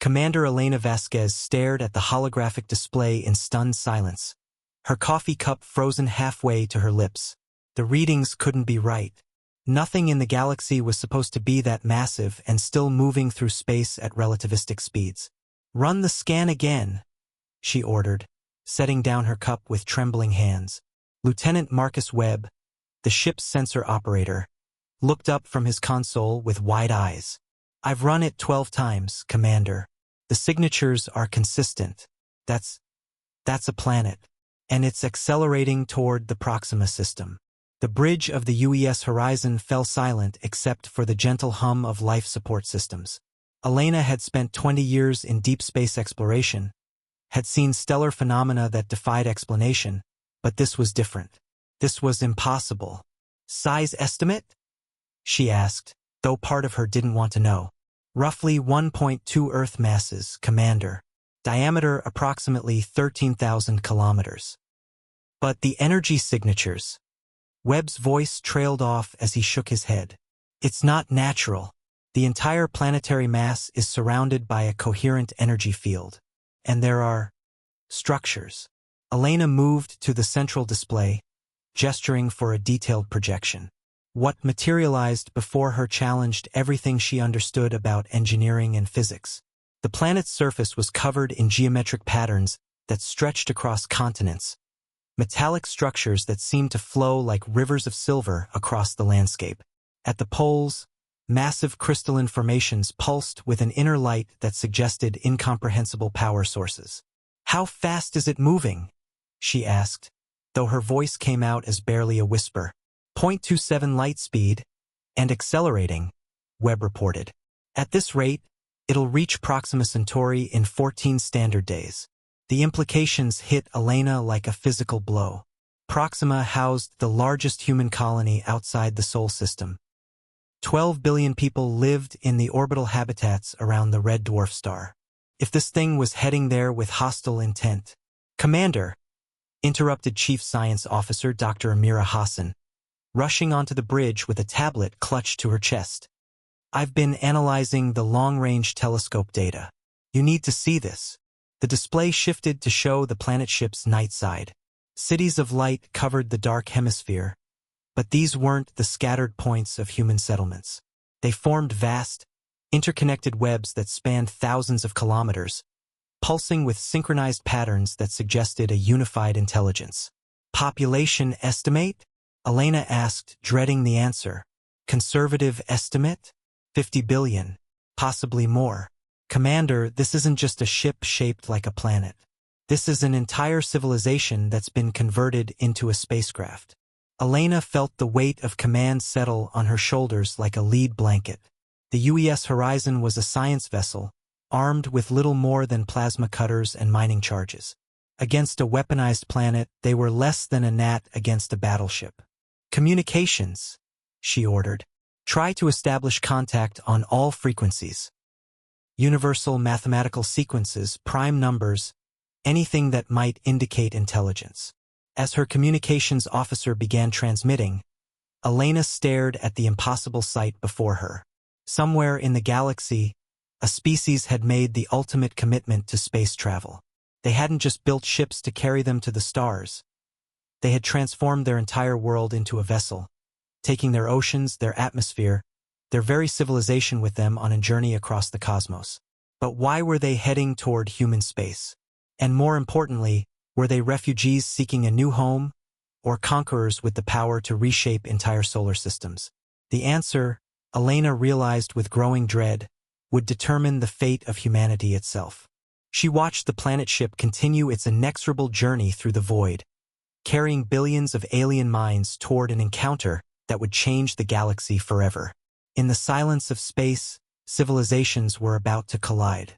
Commander Elena Vasquez stared at the holographic display in stunned silence, her coffee cup frozen halfway to her lips. The readings couldn't be right. Nothing in the galaxy was supposed to be that massive and still moving through space at relativistic speeds. "Run the scan again," she ordered, setting down her cup with trembling hands. Lieutenant Marcus Webb, the ship's sensor operator, looked up from his console with wide eyes. "I've run it 12 times, Commander. The signatures are consistent. That's a planet, and it's accelerating toward the Proxima system." The bridge of the UES horizon fell silent except for the gentle hum of life support systems. Elena had spent 20 years in deep space exploration, had seen stellar phenomena that defied explanation, but this was different. This was impossible. "Size estimate?" she asked, though part of her didn't want to know. "Roughly 1.2 Earth masses, Commander. Diameter approximately 13,000 kilometers. But the energy signatures..." Webb's voice trailed off as he shook his head. "It's not natural. The entire planetary mass is surrounded by a coherent energy field. And there are structures." Elena moved to the central display, gesturing for a detailed projection. What materialized before her challenged everything she understood about engineering and physics. The planet's surface was covered in geometric patterns that stretched across continents, metallic structures that seemed to flow like rivers of silver across the landscape. At the poles, massive crystalline formations pulsed with an inner light that suggested incomprehensible power sources. "How fast is it moving?" she asked, though her voice came out as barely a whisper. "0.27 light speed, and accelerating," Webb reported. "At this rate, it'll reach Proxima Centauri in 14 standard days." The implications hit Elena like a physical blow. Proxima housed the largest human colony outside the Sol system. 12 billion people lived in the orbital habitats around the red dwarf star. If this thing was heading there with hostile intent... "Commander," interrupted Chief Science Officer Dr. Amira Hassan, rushing onto the bridge with a tablet clutched to her chest. "I've been analyzing the long-range telescope data. You need to see this." The display shifted to show the planet ship's night side. Cities of light covered the dark hemisphere, but these weren't the scattered points of human settlements. They formed vast, interconnected webs that spanned thousands of kilometers, pulsing with synchronized patterns that suggested a unified intelligence. "Population estimate?" Elena asked, dreading the answer. "Conservative estimate? 50 billion, possibly more." "Commander, this isn't just a ship shaped like a planet. This is an entire civilization that's been converted into a spacecraft." Elena felt the weight of command settle on her shoulders like a lead blanket. The UES Horizon was a science vessel, armed with little more than plasma cutters and mining charges. Against a weaponized planet, they were less than a gnat against a battleship. "Communications," she ordered. "Try to establish contact on all frequencies. Universal mathematical sequences, prime numbers, anything that might indicate intelligence." As her communications officer began transmitting, Elena stared at the impossible sight before her. Somewhere in the galaxy, a species had made the ultimate commitment to space travel. They hadn't just built ships to carry them to the stars. They had transformed their entire world into a vessel, taking their oceans, their atmosphere, their very civilization with them on a journey across the cosmos. But why were they heading toward human space? And more importantly, were they refugees seeking a new home, or conquerors with the power to reshape entire solar systems? The answer, Elena realized with growing dread, would determine the fate of humanity itself. She watched the planet ship continue its inexorable journey through the void, carrying billions of alien minds toward an encounter that would change the galaxy forever. In the silence of space, civilizations were about to collide.